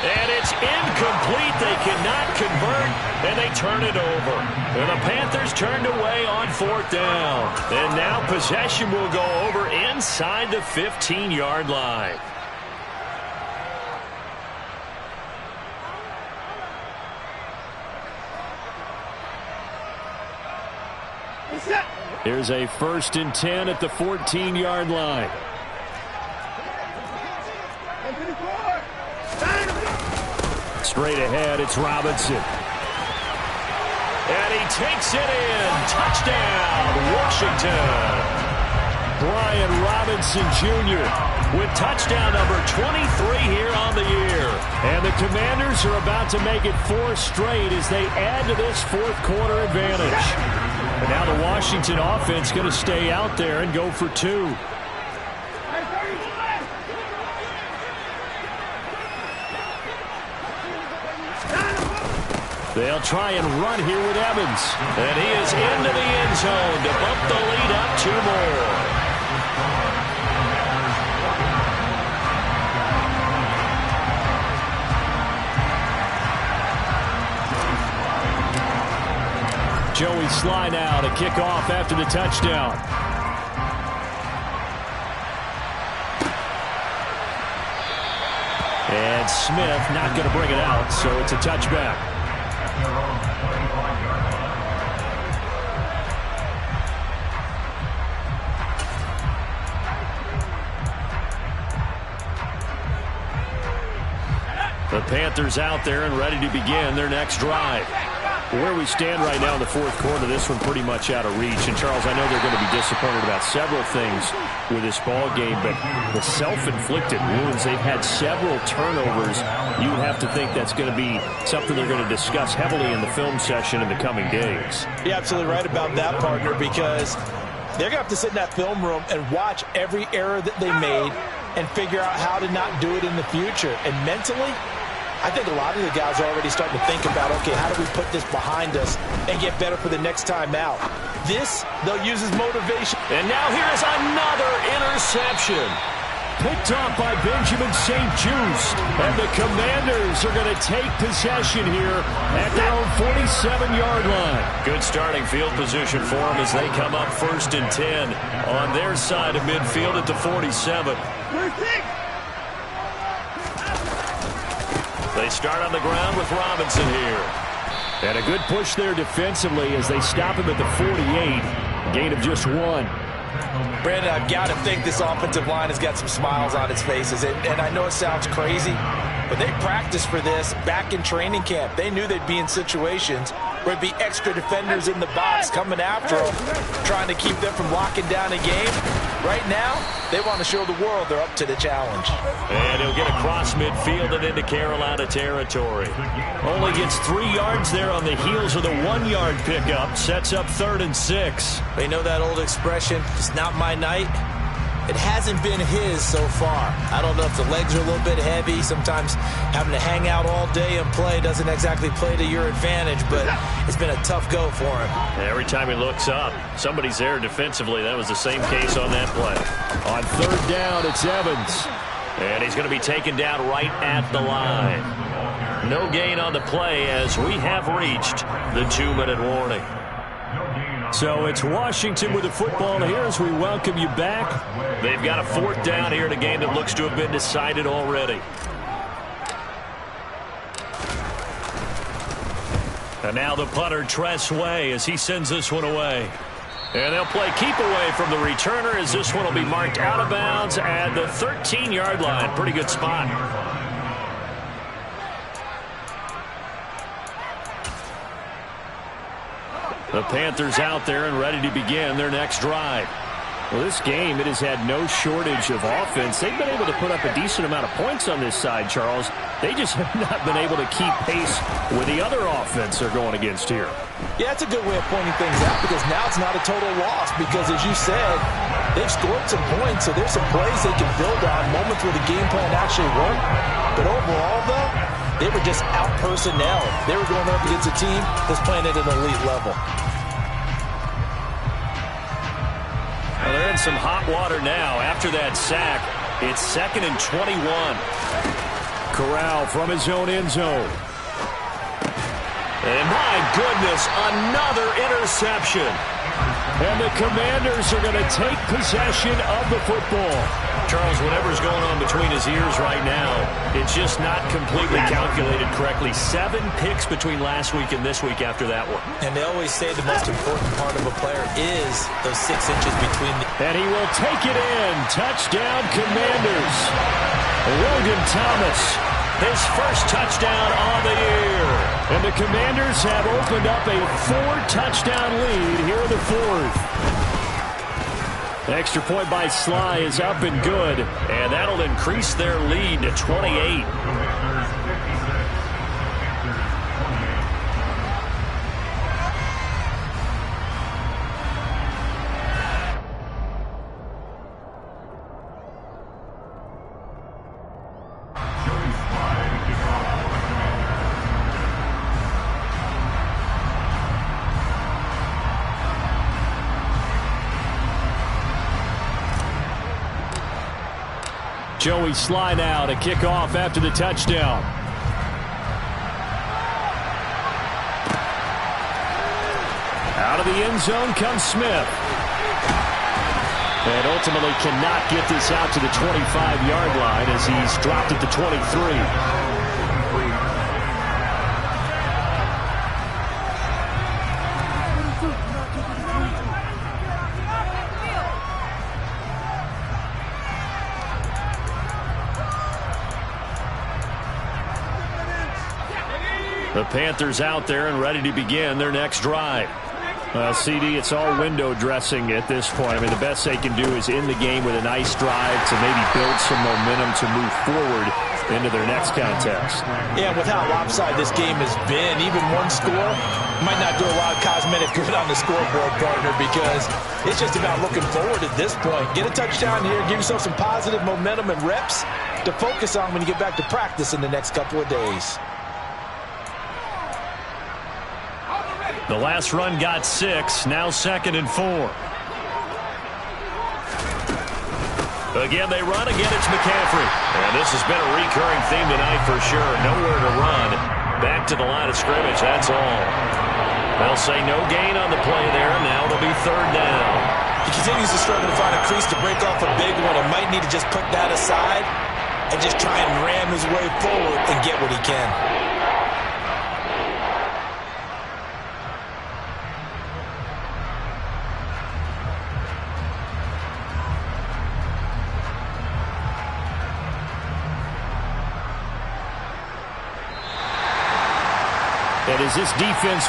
And it's incomplete. They cannot convert, and they turn it over. And the Panthers turned away on 4th down. And now possession will go over inside the 15-yard line. Here's a 1st and 10 at the 14-yard line. Straight ahead, it's Robinson. And he takes it in. Touchdown, Washington. Brian Robinson Jr. with touchdown number 23 here on the year. And the Commanders are about to make it 4 straight as they add to this 4th quarter advantage. And now the Washington offense going to stay out there and go for 2. They'll try and run here with Evans. And he is into the end zone to bump the lead up 2 more. Joey Sly now to kick off after the touchdown. And Smith not going to bring it out, so it's a touchback. The Panthers out there and ready to begin their next drive. Where we stand right now in the 4th quarter, this one pretty much out of reach. And, Charles, I know they're going to be disappointed about several things with this ball game, but the self-inflicted wounds, they've had several turnovers. You have to think that's going to be something they're going to discuss heavily in the film session in the coming days. You're absolutely right about that, partner, because they're going to have to sit in that film room and watch every error that they made and figure out how to not do it in the future. And mentally, I think a lot of the guys are already starting to think about, okay, how do we put this behind us and get better for the next time out? This, they'll use as motivation. And now here's another interception. Picked off by Benjamin St. Just. And the Commanders are going to take possession here at their own 47-yard line. Good starting field position for them as they come up 1st and 10 on their side of midfield at the 47. They start on the ground with Robinson here. And a good push there defensively as they stop him at the 48. Gain of just 1. Brandon, I've got to think this offensive line has got some smiles on its faces. And I know it sounds crazy, but they practiced for this back in training camp. They knew they'd be in situations where there'd be extra defenders in the box coming after them, trying to keep them from locking down a game. Right now, they want to show the world they're up to the challenge. And he'll get across midfield and into Carolina territory. Only gets 3 yards there on the heels of the 1-yard pickup. Sets up 3rd and 6. They know that old expression, it's not my night. It hasn't been his so far. I don't know if the legs are a little bit heavy. Sometimes having to hang out all day and play doesn't exactly play to your advantage, but it's been a tough go for him. Every time he looks up, somebody's there defensively. That was the same case on that play. On 3rd down, it's Evans. And he's going to be taken down right at the line. No gain on the play as we have reached the 2-minute warning. So it's Washington with the football here as we welcome you back. They've got a 4th down here in a game that looks to have been decided already. And now the punter, Tress Way, as he sends this one away. And they'll play keep away from the returner as this one will be marked out of bounds at the 13-yard line. Pretty good spot. The Panthers out there and ready to begin their next drive. Well, this game, it has had no shortage of offense. They've been able to put up a decent amount of points on this side, Charles. They just have not been able to keep pace with the other offense they're going against here. Yeah, that's a good way of pointing things out because now it's not a total loss because, as you said, they've scored some points, so there's some plays they can build on, moments where the game plan actually worked. But overall, though, they were just out-personnel. They were going up against a team that's playing at an elite level. Well, they're in some hot water now. After that sack, it's 2nd and 21. Corral from his own end zone. And my goodness, another interception. And the Commanders are going to take possession of the football. Charles, whatever's going on between his ears right now, it's just not completely calculated correctly. 7 picks between last week and this week after that one. And they always say the most important part of a player is those 6 inches between the... And he will take it in. Touchdown, Commanders. Logan Thomas, his first touchdown on the year. And the Commanders have opened up a 4-touchdown lead here in the 4th. Extra point by Sly is up and good, and that'll increase their lead to 28. Joey Sly now to kick off after the touchdown. Out of the end zone comes Smith. And ultimately cannot get this out to the 25-yard line as he's dropped at the 23. The Panthers out there and ready to begin their next drive. Well, CD, it's all window dressing at this point. I mean, the best they can do is end the game with a nice drive to maybe build some momentum to move forward into their next contest. Yeah, with how lopsided this game has been, even one score might not do a lot of cosmetic good on the scoreboard, partner, because it's just about looking forward at this point. Get a touchdown here, give yourself some positive momentum and reps to focus on when you get back to practice in the next couple of days. The last run got 6, now 2nd and 4. Again, they run. Again, it's McCaffrey. And this has been a recurring theme tonight for sure. Nowhere to run. Back to the line of scrimmage, that's all. They'll say no gain on the play there. Now it'll be 3rd down. He continues to struggle to find a crease to break off a big one and might need to just put that aside and just try and ram his way forward and get what he can. And as this defense